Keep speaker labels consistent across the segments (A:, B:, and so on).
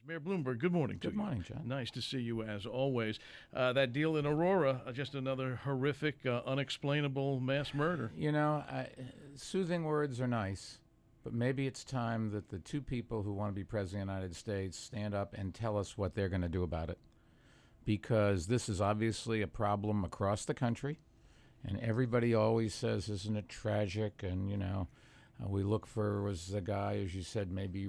A: Mayor Bloomberg, good morning to you.
B: Good morning, John.
A: Nice to see you as always. That deal in Aurora, just another horrific, unexplainable mass murder.
B: You know, soothing words are nice, but maybe it's time that the two people who want to be president of the United States stand up and tell us what they're going to do about it. Because this is obviously a problem across the country, and everybody always says, isn't it tragic? And, we look for, was the guy, as you said, maybe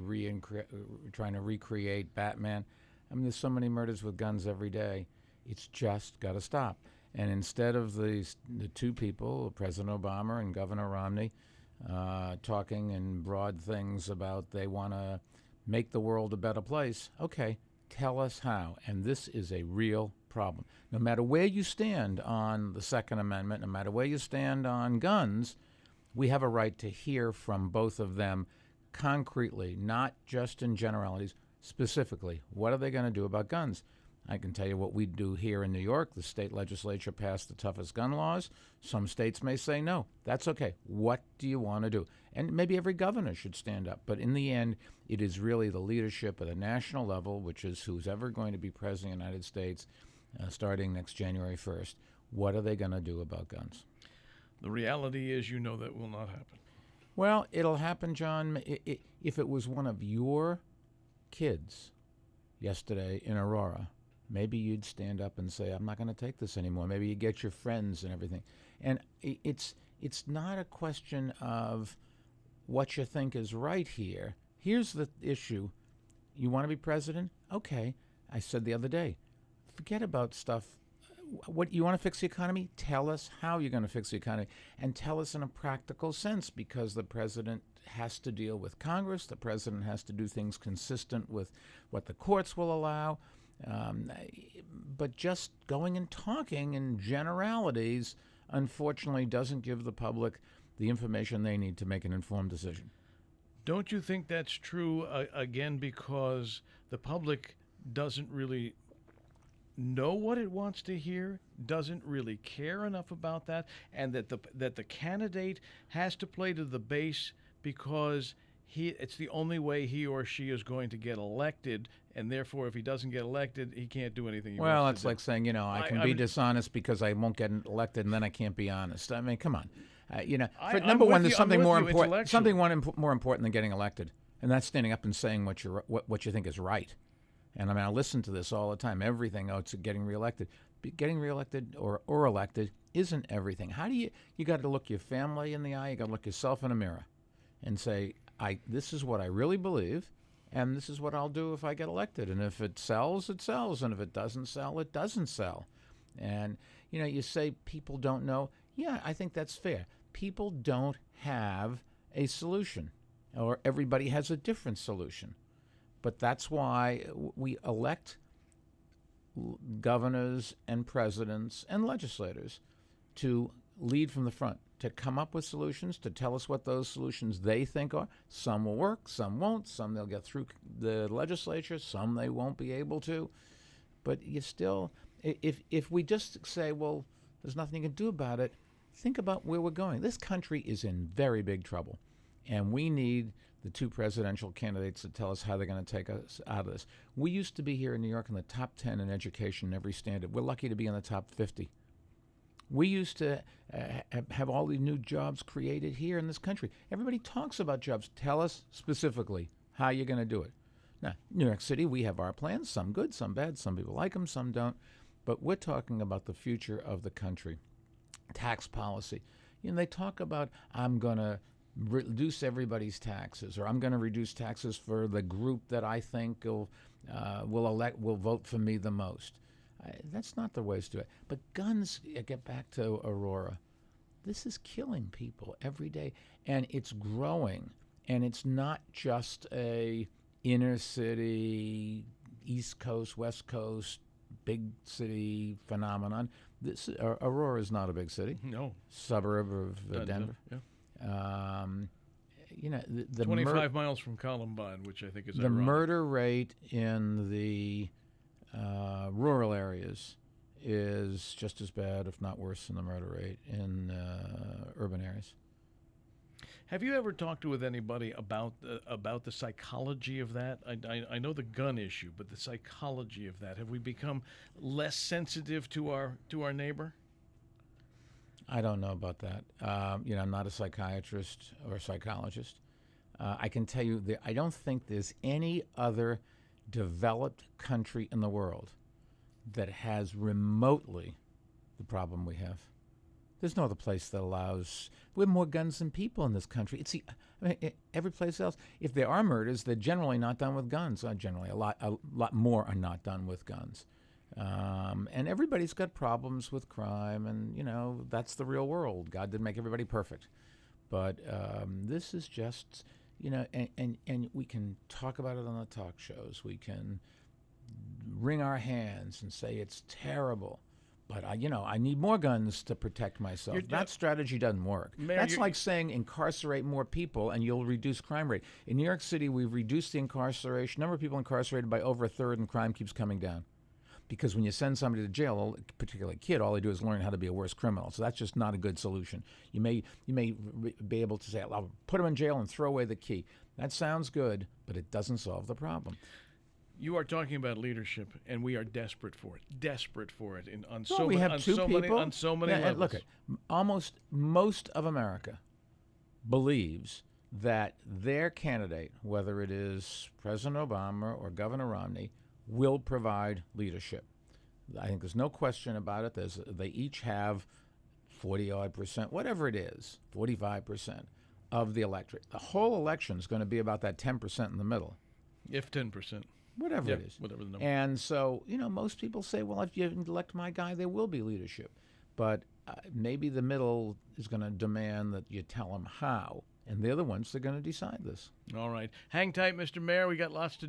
B: trying to recreate Batman. I mean, there's so many murders with guns every day. It's just got to stop. And instead of the two people, President Obama and Governor Romney, talking in broad things about they want to make the world a better place, okay, tell us how. And this is a real problem. No matter where you stand on the Second Amendment, no matter where you stand on guns, we have a right to hear from both of them concretely, not just in generalities, specifically. What are they going to do about guns? I can tell you what we do here in New York. The state legislature passed the toughest gun laws. Some states may say no. That's okay. What do you want to do? And maybe every governor should stand up. But in the end, it is really the leadership at the national level, which is who's ever going to be president of the United States starting next January 1st. What are they going to do about guns?
A: The reality is, that will not happen.
B: Well, it'll happen, John, if it was one of your kids yesterday in Aurora. Maybe you'd stand up and say, I'm not going to take this anymore. Maybe you get your friends and everything. And it's not a question of what you think is right here. Here's the issue. You want to be president? Okay. I said the other day, forget about stuff. What you want to fix the economy? Tell us how you're going to fix the economy, and tell us in a practical sense, because the president has to deal with Congress. The president has to do things consistent with what the courts will allow. But just going and talking in generalities, unfortunately, doesn't give the public the information they need to make an informed decision.
A: Don't you think that's true, again, because the public doesn't really know what it wants to hear, doesn't really care enough about that, and that the candidate has to play to the base because it's the only way he or she is going to get elected, and therefore if he doesn't get elected, he can't do anything.
B: Well, it's like saying, I can be dishonest because I won't get elected, and then I can't be honest. I mean, come on. Number one, there's something more important. More important than getting elected, and that's standing up and saying what you think is right. And I listen to this all the time. Everything, it's getting reelected. Getting reelected or elected isn't everything. How do you got to look your family in the eye. You got to look yourself in a mirror and say, this is what I really believe, and this is what I'll do if I get elected. And if it sells, it sells. And if it doesn't sell, it doesn't sell. And, you say people don't know. Yeah, I think that's fair. People don't have a solution, or everybody has a different solution. But that's why we elect governors and presidents and legislators to lead from the front, to come up with solutions, to tell us what those solutions they think are. Some will work, some won't. Some they'll get through the legislature, some they won't be able to. But you still, if we just say, well, there's nothing you can do about it, think about where we're going. This country is in very big trouble, and we need the two presidential candidates to tell us how they're going to take us out of this. We used to be here in New York in the top 10 in education in every standard. We're lucky to be in the top 50. We used to have all these new jobs created here in this country. Everybody talks about jobs. Tell us specifically how you're going to do it. Now, New York City, we have our plans, some good, some bad. Some people like them, some don't. But we're talking about the future of the country. Tax policy. They talk about, I'm going to reduce everybody's taxes, or I'm going to reduce taxes for the group that I think will vote for me the most. That's not the way to do it. But guns, get back to Aurora. This is killing people every day, and it's growing. And it's not just a inner city, East Coast, West Coast, big city phenomenon. Aurora is not a big city.
A: No.
B: Suburb of Denver.
A: Yeah.
B: The
A: 25 miles from Columbine, which I think is
B: the
A: ironic.
B: murder rate in the rural areas is just as bad, if not worse, than the murder rate in urban areas.
A: Have you ever talked with anybody about the psychology of that? I know the gun issue, but the psychology of that. Have we become less sensitive to our neighbor?
B: I don't know about that. I'm not a psychiatrist or psychologist. I can tell you that I don't think there's any other developed country in the world that has remotely the problem we have. There's no other place that allows. We have more guns than people in this country. Every place else. If there are murders, they're generally not done with guns. Generally, a lot more are not done with guns. And everybody's got problems with crime, and that's the real world. God didn't make everybody perfect, but this is just and we can talk about it on the talk shows. We can wring our hands and say it's terrible. But I need more guns to protect myself. That strategy doesn't work.
A: Mayor,
B: That's like saying incarcerate more people and you'll reduce crime rate. In New York City, we've reduced the number of people incarcerated by over a third, and crime keeps coming down. Because when you send somebody to jail, particularly a kid, all they do is learn how to be a worse criminal. So that's just not a good solution. You may be able to say, I'll put them in jail and throw away the key. That sounds good, but it doesn't solve the problem.
A: You are talking about leadership, and we are desperate for it. Desperate for it on
B: we have two people.
A: On so many levels.
B: Look, almost most of America believes that their candidate, whether it is President Obama or Governor Romney, will provide leadership. I think there's no question about it. They each have 40-odd%, whatever it is, 45% of the electorate. The whole election is going to be about that 10% in the middle.
A: If 10%.
B: Whatever it is.
A: Whatever the number.
B: And so, most people say, well, if you elect my guy, there will be leadership. But maybe the middle is going to demand that you tell them how. And they're the ones that are going to decide this.
A: All right. Hang tight, Mr. Mayor. We got lots to